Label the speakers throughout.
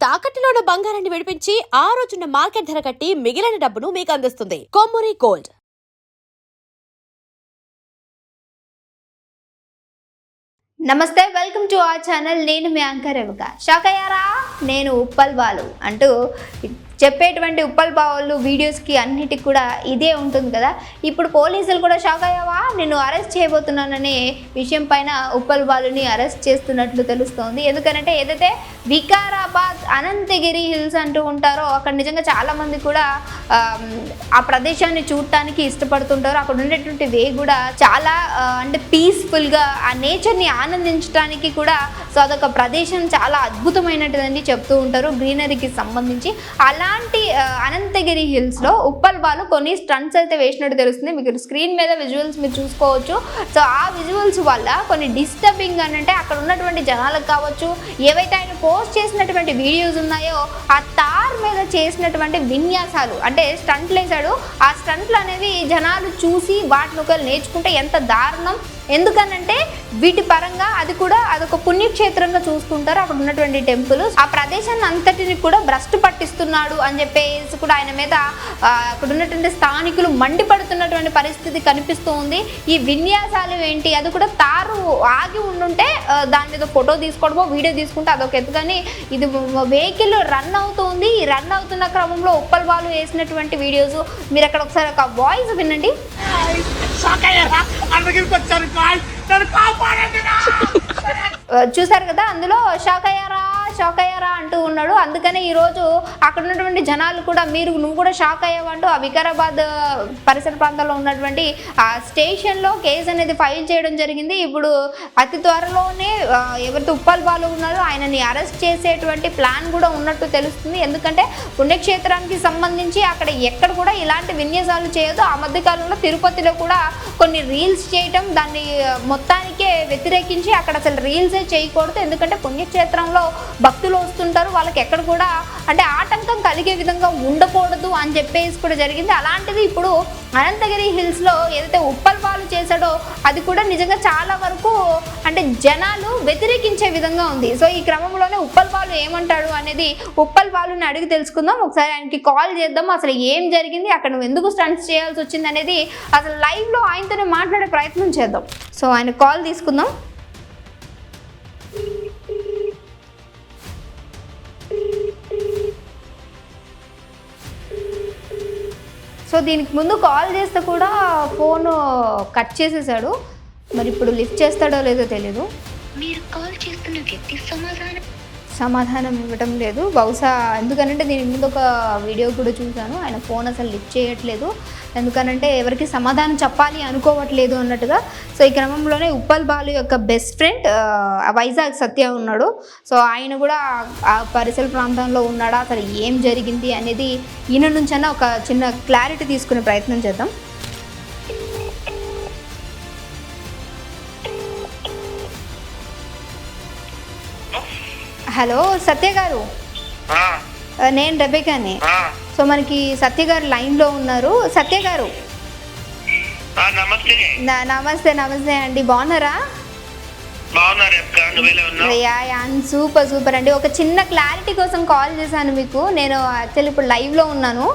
Speaker 1: తాకట్టులో ఉన్న బంగారాన్ని విడిపించి ఆ రోజున్న మార్కెట్ ధర కట్టి మిగిలిన డబ్బును మీకు అందిస్తుంది కొమ్మూరి గోల్డ్.
Speaker 2: నమస్తే, వెల్కమ్ టు అవర్ ఛానల్. నేను మీ యాంకర్ రేవక. షాక్ అయ్యారా? నేను ఉప్పల్ బాలు అంటూ చెప్పేటువంటి ఉప్పల్ బాలు వీడియోస్కి అన్నిటికి కూడా ఇదే ఉంటుంది కదా. ఇప్పుడు పోలీసులు కూడా షాక్ అయ్యావా, నేను అరెస్ట్ చేయబోతున్నాననే విషయం పైన ఉప్పల్ బాలుని అరెస్ట్ చేస్తున్నట్లు తెలుస్తోంది. ఎందుకంటే ఏదైతే వికారాబాద్ అనంతగిరి హిల్స్ అంటూ ఉంటారో అక్కడ నిజంగా చాలామంది కూడా ఆ ప్రదేశాన్ని చూడటానికి ఇష్టపడుతుంటారు. అక్కడ ఉండేటువంటి వే కూడా చాలా అంటే పీస్ఫుల్గా ఆ నేచర్ని ఆనందించడానికి కూడా సో అదొక ప్రదేశం చాలా అద్భుతమైనదని చెప్తూ ఉంటారు గ్రీనరీకి సంబంధించి. అలాంటి అనంతగిరి హిల్స్లో ఉప్పల్ బాలు కొన్ని స్టంట్స్ అయితే వేసినట్టు తెలుస్తుంది. మీకు స్క్రీన్ మీద విజువల్స్ మీరు చూసుకోవచ్చు. సో ఆ విజువల్స్ వల్ల కొన్ని డిస్టర్బింగ్ అని అంటే అక్కడ ఉన్నటువంటి జనాలకు కావచ్చు, ఏవైతే ఆయన పోస్ట్ చేసినటువంటి వీడియోస్ ఉన్నాయో ఆ తార్ మీద చేసినటువంటి విన్యాసాలు అంటే స్టంట్లు వేశాడు. ఆ స్టంట్లు అనేవి జనాలు చూసి వాటిని ఒకరు నేర్చుకుంటే ఎంత దారుణం. ఎందుకనంటే వీటి పరంగా అది కూడా అదొక పుణ్యక్షేత్రంగా చూస్తుంటారు. అక్కడ ఉన్నటువంటి టెంపుల్ ఆ ప్రదేశాన్ని అంతటిని కూడా భ్రష్టు పట్టిస్తున్నాడు అని చెప్పేసి కూడా ఆయన మీద అక్కడ ఉన్నటువంటి స్థానికులు మండిపడుతున్నటువంటి పరిస్థితి కనిపిస్తూ ఉంది. ఈ విన్యాసాలు ఏంటి, అది కూడా తారు ఆగి ఉండుంటే దాని మీద ఫోటో తీసుకోవడమో వీడియో తీసుకుంటే అదొక ఎత్తు, కానీ ఇది వెహికల్ రన్ అవుతుంది. ఈ రన్ అవుతున్న క్రమంలో ఉప్పల్ బాలు వేసినటువంటి వీడియోస్ మీరు అక్కడ ఒకసారి ఒక వాయిస్ వినండి. చూసారు కదా, అందులో షాక్ అయ్యారా అంటూ ఉన్నాడు. అందుకనే ఈరోజు అక్కడ ఉన్నటువంటి జనాలు కూడా నువ్వు కూడా షాక్ అయ్యావంటూ ఆ వికారాబాద్ పరిసర ప్రాంతాల్లో ఉన్నటువంటి ఆ స్టేషన్లో కేసు అనేది ఫైల్ చేయడం జరిగింది. ఇప్పుడు అతి త్వరలోనే ఎవరితో ఉప్పల్ బాలు ఉన్నారో ఆయనని అరెస్ట్ చేసేటువంటి ప్లాన్ కూడా ఉన్నట్టు తెలుస్తుంది. ఎందుకంటే పుణ్యక్షేత్రానికి సంబంధించి అక్కడ ఎక్కడ కూడా ఇలాంటి విన్యాసాలు చేయదు. ఆ మధ్యకాలంలో తిరుపతిలో కూడా కొన్ని రీల్స్ చేయటం, దాన్ని మొత్తానికే వ్యతిరేకించి అక్కడ అసలు రీల్సే చేయకూడదు. ఎందుకంటే పుణ్యక్షేత్రంలో భక్తులు వస్తుంటారు, వాళ్ళకి ఎక్కడ కూడా అంటే ఆటంకం కలిగే విధంగా ఉండకూడదు అని చెప్పేసి కూడా జరిగింది. అలాంటిది ఇప్పుడు అనంతగిరి హిల్స్లో ఏదైతే ఉప్పల్ బాలు చేశాడో అది కూడా నిజంగా చాలా వరకు అంటే జనాలు వ్యతిరేకించే విధంగా ఉంది. సో ఈ క్రమంలోనే ఉప్పల్ బాలు ఏమంటాడు అనేది ఉప్పల్ బాలుని అడిగి తెలుసుకుందాం. ఒకసారి ఆయనకి కాల్ చేద్దాం. అసలు ఏం జరిగింది, అక్కడ నువ్వు ఎందుకు స్టంట్స్ చేయాల్సి వచ్చింది అనేది అసలు లైవ్లో ఆయనతోనే మాట్లాడే ప్రయత్నం చేద్దాం. సో ఆయన కాల్ తీసుకుందాం. సో దీనికి ముందు కాల్ చేస్తే కూడా ఫోన్ కట్ చేసేసాడు. మరి ఇప్పుడు లిఫ్ట్ చేస్తాడో లేదో తెలీదు.
Speaker 3: మీరు కాల్ చేస్తున్న వ్యక్తి
Speaker 2: సమాధానం ఇవ్వటం లేదు. బహుశా ఎందుకనంటే దీని ముందు ఒక వీడియో కూడా చూశాను, ఆయన ఫోన్ అసలు లిఫ్ట్ చేయట్లేదు. ఎందుకనంటే ఎవరికి సమాధానం చెప్పాలి అనుకోవట్లేదు అన్నట్టుగా. సో ఈ క్రమంలోనే ఉప్పల్ బాలు యొక్క బెస్ట్ ఫ్రెండ్ వైజాగ్ సత్య ఉన్నాడు. సో ఆయన కూడా ఆ పరిసర ప్రాంతంలో ఉన్నాడా, అసలు ఏం జరిగింది అనేది ఈయన నుంచైనా ఒక చిన్న క్లారిటీ తీసుకునే ప్రయత్నం చేద్దాం. హలో సత్య గారు, నేను రెబేకాని. సో మనకి సత్య గారు లైన్లో ఉన్నారు. సత్య గారు నమస్తే అండి, బాగున్నారా? సూపర్ అండి. ఒక చిన్న క్లారిటీ కోసం కాల్ చేశాను మీకు. నేను యాక్చువల్లీ ఇప్పుడు లైవ్లో ఉన్నాను.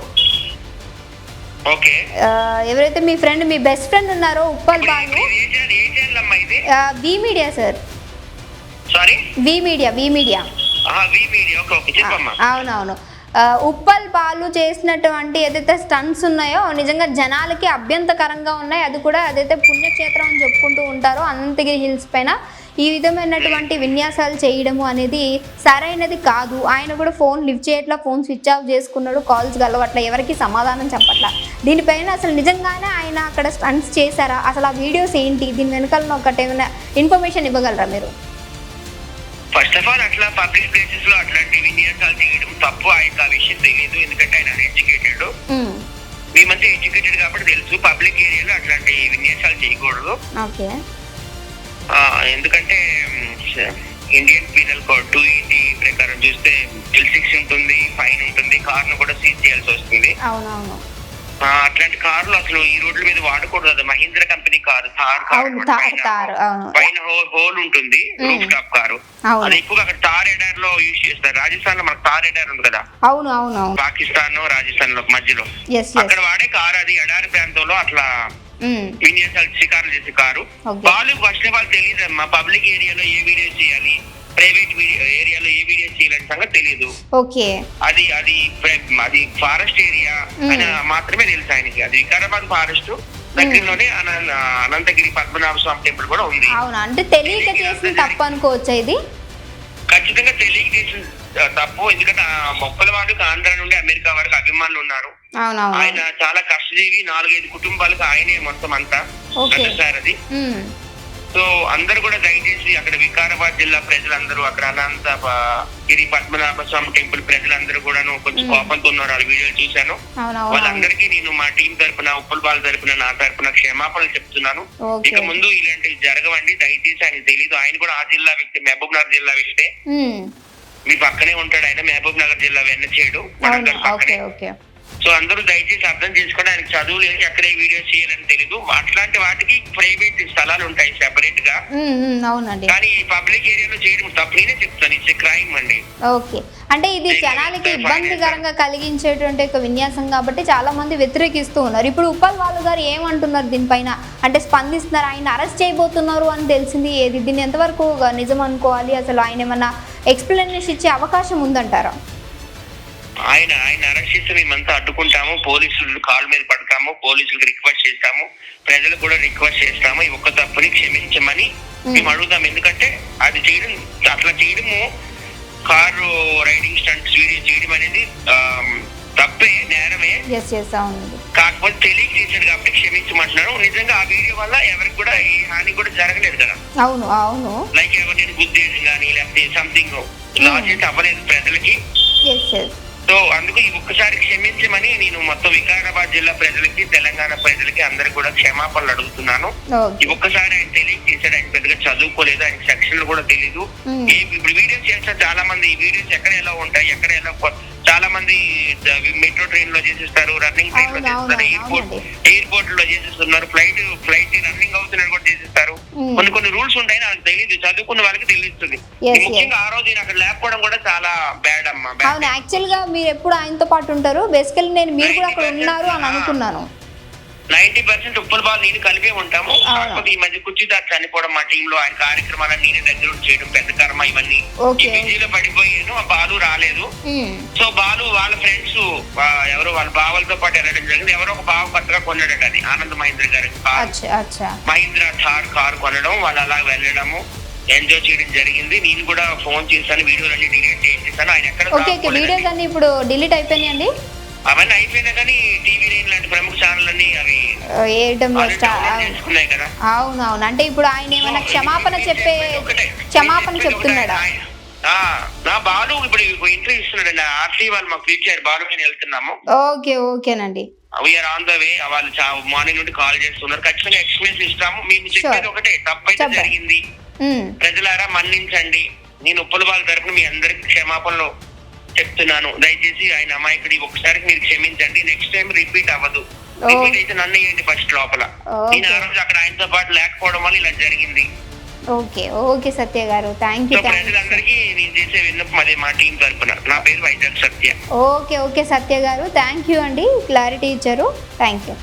Speaker 2: ఎవరైతే మీ ఫ్రెండ్, మీ బెస్ట్ ఫ్రెండ్ ఉన్నారో ఉప్పల్ బాలు, వి మీడియా సార్, వి మీడియా. అవునవును. ఉప్పల్ బాలు చేసినటువంటి ఏదైతే స్టంట్స్ ఉన్నాయో నిజంగా జనాలకి అభ్యంతకరంగా ఉన్నాయి. అది కూడా అదైతే పుణ్యక్షేత్రం అని చెప్పుకుంటూ ఉంటారో అనంతగిరి హిల్స్ పైన ఈ విధమైనటువంటి విన్యాసాలు చేయడము అనేది సరైనది కాదు. ఆయన కూడా ఫోన్ లిఫ్ట్ చేయట్లా, ఫోన్ స్విచ్ ఆఫ్ చేసుకున్నాడు, కాల్స్ కలవట్ల, ఎవరికి సమాధానం చెప్పట్లా. దీనిపైన అసలు నిజంగానే ఆయన అక్కడ స్టంట్స్ చేశారా, అసలు ఆ వీడియోస్ ఏంటి, దీని వెనకాల ఒకటి ఏమైనా ఇన్ఫర్మేషన్ ఇవ్వగలరా మీరు?
Speaker 4: ఫస్ట్ ఆఫ్ ఆల్ అట్లా పబ్లిక్ ప్లేసెస్ లో అట్లాంటి విన్యాసాలు చేయడం తప్పు. ఆయనకు ఆ విషయం తెలియదు, ఎందుకంటే ఆయన అన్ఎడ్యుకేటెడ్. మీ మధ్య ఎడ్యుకేటెడ్ కాబట్టి తెలుసు పబ్లిక్ ఏరియాలో అట్లాంటి విన్యాసాలు చేయకూడదు. ఎందుకంటే ఇండియన్ పీనల్ కోడ్ 280 ప్రకారం చూస్తే జైలు శిక్ష ఉంటుంది, ఫైన్ ఉంటుంది, కార్ను కూడా సీజ్ చేయాల్సి వస్తుంది. అట్లాంటి కార్లు అసలు ఈ రోడ్ల మీద వాడకూడదు. అది మహీంద్రా కంపెనీ కారు థార్
Speaker 2: అవును తారు అవును
Speaker 4: పైన హోల్ ఉంటుంది రూఫ్ టాప్ కారు.
Speaker 2: అవును
Speaker 4: అది ఎక్కువగా అక్కడ తార్ ఎడార్ లో యూజ్ చేస్తారు. రాజస్థాన్ లో మనకు తార్ ఎడార్ ఉంది కదా,
Speaker 2: అవును అవును అవును
Speaker 4: పాకిస్తాన్ రాజస్థాన్ లో మధ్యలో
Speaker 2: ఎస్
Speaker 4: అక్కడ వాడే కారు. అది ఎడారి ప్రాంతంలో అట్లా విన్యాసాలు షికారులు చేసే కారు. వాళ్ళు ఫస్ట్ ఆఫ్ ఆల్ తెలియదమ్మా పబ్లిక్ ఏరియాలో ఏ వీడియో చేయాలి, ప్రైవేట్ ఏరియాలో ఏ వీడియో చేయాలని సంగతి తెలియదు.
Speaker 2: ఓకే
Speaker 4: అది అది అది ఫారెస్ట్ ఏరియా అని మాత్రమే తెలుసు ఆయనకి. అది వికారాబాద్ ఫారెస్ట్ దగ్గరలోనే అనంతగిరి పద్మనాభ స్వామి టెంపుల్ కూడా ఉంది.
Speaker 2: అవును, అంటే తెలియక చేసిన తప్పు అనుకోవచ్చా ఇది?
Speaker 4: ఖచ్చితంగా తెలియక చేసిన తప్పు. ఎందుకంటే మొక్కల వాడికి ఆంధ్ర నుండి అమెరికా వరకు అభిమానులు ఉన్నారు. ఆయన చాలా కష్టజీవి. 4-5 కుటుంబాలకు ఆయనే మొత్తం అంతా సారది. సో అందరు కూడా దయచేసి అక్కడ వికారాబాద్ జిల్లా ప్రజలందరూ, అక్కడ అనంతగిరి పద్మనాభ స్వామి టెంపుల్ ప్రజలందరూ కూడా కొంచెం కోపంతో ఉన్నారు. ఆ వీడియోలు చూశాను. వాళ్ళందరికీ నేను మా టీం తరపున, ఉప్పల్ బాల్ తరపున, నా తరపున క్షమాపణలు చెప్తున్నాను. ఇక ముందు ఇలాంటివి జరగవండి దయచేసి. ఆయన తెలీదు, ఆయన కూడా ఆ జిల్లా వ్యక్తి, మహబూబ్ నగర్ జిల్లా వ్యక్తే. మీ పక్కనే ఉంటాడు ఆయన, మహబూబ్ నగర్ జిల్లా వెన్నచేడు పక్కనే. సో అందరూ దయచేసి అర్థం చేసుకోండి. ఆయనకు చదువు లేదు, ఎక్కడే వీడియో చేయాలని తెలీదు. అట్లాంటి వాటికి ప్రైవేట్ స్థలాలు ఉంటాయి సెపరేట్ గా. కానీ పబ్లిక్ ఏరియాలో చేయడం తప్పు. నేనే చెప్తాను, ఇట్స్ క్రైమ్ అండి.
Speaker 2: ఓకే, అంటే ఇది జనాలకి ఇబ్బందికరంగా కలిగించేటువంటి ఒక విన్యాసం కాబట్టి చాలా మంది వ్యతిరేకిస్తూ ఉన్నారు. ఇప్పుడు ఉప్పల్ బాలు గారు ఏమంటున్నారు దీనిపైన? అంటే స్పందిస్తున్నారు, ఆయన అరెస్ట్ చేయబోతున్నారు అని తెలిసింది. ఏది దీన్ని ఎంతవరకు నిజం అనుకోవాలి? అసలు ఆయన ఏమన్నా ఎక్స్ప్లెనేషన్ ఇచ్చే అవకాశం ఉందంటారా?
Speaker 4: ఆయన అరెస్ట్ చేస్తే మేమంతా అడ్డుకుంటాము, పోలీసులు కాళ్ళ మీద పడతాము, పోలీసులకు రిక్వెస్ట్ చేస్తాము, ప్రజలకు కూడా రిక్వెస్ట్ చేస్తాము. ఈ ఒక్క తప్పుని క్షమించమని మేము అడుగుతాం. ఎందుకంటే అది చేయడం, అట్లా చేయడము, కారు రైడింగ్ స్టంట్స్ వీడియో చేయడం అనేది తప్పే, నేరమే. కాకపోతే తెలియక చేశాడు కాబట్టి క్షమించమంటున్నాను. నిజంగా ఆ వీడియో వల్ల ఎవరికి కూడా ఏ హాని కూడా జరగలేదు కదా.
Speaker 2: అవును అవును,
Speaker 4: లైక్ ఎవరిని గుద్దేయడం కానీ లేకపోతే సంథింగ్ లాస్ అయితే అవ్వలేదు ప్రజలకి. సో అందుకు ఈ ఒక్కసారి క్షమించమని నేను మొత్తం వికారాబాద్ జిల్లా ప్రజలకి, తెలంగాణ ప్రజలకి అందరికి కూడా క్షమాపణలు అడుగుతున్నాను. ఈ ఒక్కసారి ఆయన తెలియక చేశాడు. ఆయన పెద్దగా చదువుకోలేదు, ఆయన సెక్షన్లు కూడా తెలీదు. ఇప్పుడు వీడియోస్ చేస్తారు చాలా మంది. ఈ వీడియోస్ ఎక్కడ ఎలా ఉంటాయి, ఎక్కడ ఎలా, చాలా మంది మెట్రో ట్రైన్ లో చేసేస్తారు, రన్నింగ్ ట్రైన్ లో చేస్తారు, ఎయిర్పోర్ట్ లో చేసేస్తున్నారు, ఫ్లైట్ రన్నింగ్ అవుతున్నారు కూడా చేసేస్తారు. కొన్ని రూల్స్ ఉంటాయి, నాకు తెలియదు. చదువుకున్న వాళ్ళకి తెలుస్తుంది. ముఖ్యంగా ఆ రోజు అక్కడ లేకపోవడం కూడా చాలా బ్యాడ్ అమ్మా.
Speaker 2: అవును, యాక్చువల్ గా మీరు ఎప్పుడు ఆయనతో పాటు ఉంటారు. బేసికల్లీ నేను మీరు కూడా అక్కడ ఉన్నారు అని అనుకున్నాను.
Speaker 4: 90% ఉప్పల్ బాల్ నేను కలిపే ఉంటాము. కాకపోతే ఈ మధ్య కుర్చీదార్ చనిపోవడం మా టీంలో, ఆయన కార్యక్రమాలను నేనే దగ్గర చేయడం పెద్ద కర్మ. ఇవన్నీ ఈ బిజీలో పడిపోయాను. ఆ బాలు రాలేదు. సో బాలు వాళ్ళ ఫ్రెండ్స్ ఎవరో వాళ్ళ బావలతో పాటు వెళ్ళడం జరిగింది. ఎవరో ఒక బావ కొత్తగా కొన్నాడట, అది ఆనంద్ మహేంద్ర గారి మహీంద్రా థార్ కారు కొనడం, వాళ్ళు అలా వెళ్ళడము ఎంజాయ్ చేయడం జరిగింది. నేను కూడా ఫోన్ చేశాను, వీడియోలన్నీ డిలీట్ చేసేసాను. ఆయన ఎక్కడ
Speaker 2: ఇప్పుడు డిలీట్ అయిపోయినాయండి.
Speaker 4: అవన్నీ అయిపోయినా కానీ టీవీ9 లాంటి ప్రముఖ ఛానల్ అన్ని అవి చేసుకున్నాయి కదా.
Speaker 2: అవునవును, అంటే ఇప్పుడు ఆయన ఏమైనా క్షమాపణ చెప్తున్నాడా?
Speaker 4: నా బాలు ఇప్పుడు ఇంటర్వ్యూ ఇస్తున్నాడు. ఆర్టీ వాళ్ళు మాకు ఇచ్చారు, బాలు నేను వెళ్తున్నాము.
Speaker 2: ఓకేనండి.
Speaker 4: We are on the way. వాళ్ళు మార్నింగ్ నుండి కాల్ చేస్తున్నారు. ఖచ్చితంగా ఎక్స్ప్లెయిన్ ఇస్తాము. మేము చెప్పేది ఒకటే, తప్పైతే జరిగింది, ప్రజలారా మన్నించండి. నేను ఉప్పల్ బాల్ తరపున మీ అందరికి క్షమాపణలు చెప్తున్నాను. దయచేసి ఆయన అమాయకుడి, ఒకసారి మీరు క్షమించండి. నెక్స్ట్ టైం రిపీట్ అవ్వదు. రిపీట్ అయితే నన్ను వేయండి ఫస్ట్ లోపల. నేను ఆ రోజు అక్కడ ఆయనతో పాటు లేకపోవడం వల్ల ఇలా జరిగింది.
Speaker 2: ఓకే సత్య గారు, థ్యాంక్ యూ.
Speaker 4: ప్రజలందరికీ నేను చేసే విన్నపం అదే, మా టీం తరపున. నా పేరు వైజాగ్ సత్య.
Speaker 2: ఓకే సత్య గారు, థ్యాంక్ యూ అండి, క్లారిటీ ఇచ్చారు. థ్యాంక్ యూ,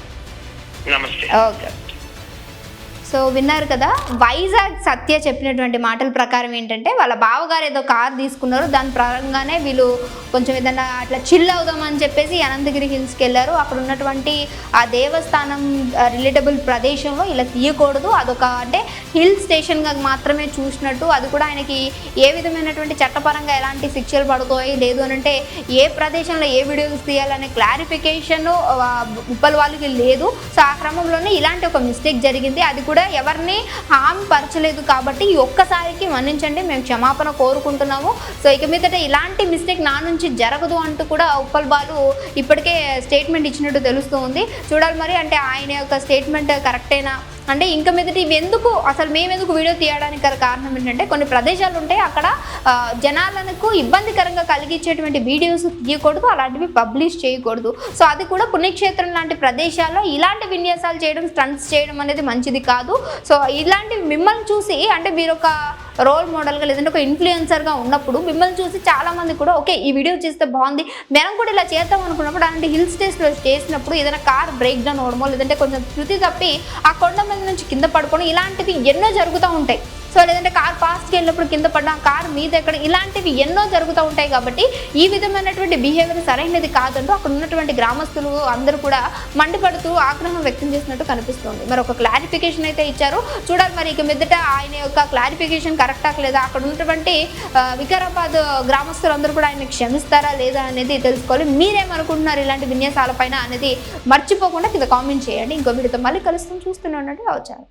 Speaker 4: నమస్తే.
Speaker 2: ఓకే. సో విన్నారు కదా, వైజాగ్ సత్య చెప్పినటువంటి మాటల ప్రకారం ఏంటంటే వాళ్ళ బావగారు ఏదో కార్ తీసుకున్నారు, దాని ప్రకారంగానే వీళ్ళు కొంచెం ఏదైనా అట్లా చిల్ అవుదామని చెప్పేసి అనంతగిరి హిల్స్కి వెళ్ళారు. అక్కడ ఉన్నటువంటి ఆ దేవస్థానం రిలేటబుల్ ప్రదేశంలో ఇలా తీయకూడదు, అదొక అంటే హిల్ స్టేషన్గా మాత్రమే చూసినట్టు. అది కూడా ఆయనకి ఏ విధమైనటువంటి చట్టపరంగా ఎలాంటి శిక్షలు పడుతాయి లేదు అని అంటే ఏ ప్రదేశంలో ఏ వీడియోస్ తీయాలనే క్లారిఫికేషన్ ఉప్పల్ వాళ్ళకి లేదు. సో ఆ క్రమంలోనే ఇలాంటి ఒక మిస్టేక్ జరిగింది. అది కూడా కూడా ఎవరిని హామీ పరచలేదు కాబట్టి ఈ ఒక్కసారికి మన్నించండి, మేము క్షమాపణ కోరుకుంటున్నాము. సో ఇక మీదట ఇలాంటి మిస్టేక్ నా నుంచి జరగదు అంటూ కూడా ఉప్పల్ బాలు ఇప్పటికే స్టేట్మెంట్ ఇచ్చినట్టు తెలుస్తూ ఉంది. చూడాలి మరి, అంటే ఆయన యొక్క స్టేట్మెంట్ కరెక్టేనా, అంటే ఇంకా మీదట ఇవి ఎందుకు, అసలు మేమెందుకు వీడియో తీయడానికి కారణం ఏంటంటే కొన్ని ప్రదేశాలు ఉంటాయి, అక్కడ జనాలకు ఇబ్బందికరంగా కలిగించేటువంటి వీడియోస్ తీయకూడదు, అలాంటివి పబ్లిష్ చేయకూడదు. సో అది కూడా పుణ్యక్షేత్రం లాంటి ప్రదేశాల్లో ఇలాంటి విన్యాసాలు చేయడం, స్టంట్స్ చేయడం అనేది మంచిది కాదు. సో ఇలాంటివి మిమ్మల్ని చూసి, అంటే మీరు ఒక రోల్ మోడల్గా లేదంటే ఒక ఇన్ఫ్లుయెన్సర్గా ఉన్నప్పుడు మిమ్మల్ని చూసి చాలామంది కూడా ఓకే ఈ వీడియో చేస్తే బాగుంది, మనం కూడా ఇలా చేద్దాం అనుకున్నప్పుడు, అలాంటి హిల్ స్టేషన్లో చేసినప్పుడు ఏదైనా కార్ బ్రేక్ డౌన్ అవడమో లేదంటే కొంచెం శృతి తప్పి ఆ కొండ మీద నుంచి కింద పడుకోవడం, ఇలాంటివి ఎన్నో జరుగుతూ ఉంటాయి. సో లేదంటే కార్ ఫాస్ట్కి వెళ్ళినప్పుడు కింద పడ్డా, కార్ మీద ఎక్కడ, ఇలాంటివి ఎన్నో జరుగుతూ ఉంటాయి. కాబట్టి ఈ విధమైనటువంటి బిహేవియర్ సరైనది కాదంటూ అక్కడ ఉన్నటువంటి గ్రామస్తులు అందరూ కూడా మండిపడుతూ ఆగ్రహం వ్యక్తం చేసినట్టు కనిపిస్తుంది. మరి ఒక క్లారిఫికేషన్ అయితే ఇచ్చారు. చూడాలి మరి ఇక మీదట ఆయన యొక్క క్లారిఫికేషన్ కరెక్టా లేదా, అక్కడ ఉన్నటువంటి వికారాబాద్ గ్రామస్తులందరూ కూడా ఆయన క్షమిస్తారా లేదా అనేది తెలుసుకోవాలి. మీరేమనుకుంటున్నారు ఇలాంటి విన్యాసాలపైన అనేది మర్చిపోకుండా కింద కామెంట్ చేయండి. ఇంకో వీడియోతో మళ్ళీ కలుస్తాం, చూస్తూనే ఉండండి. వచ్చారు.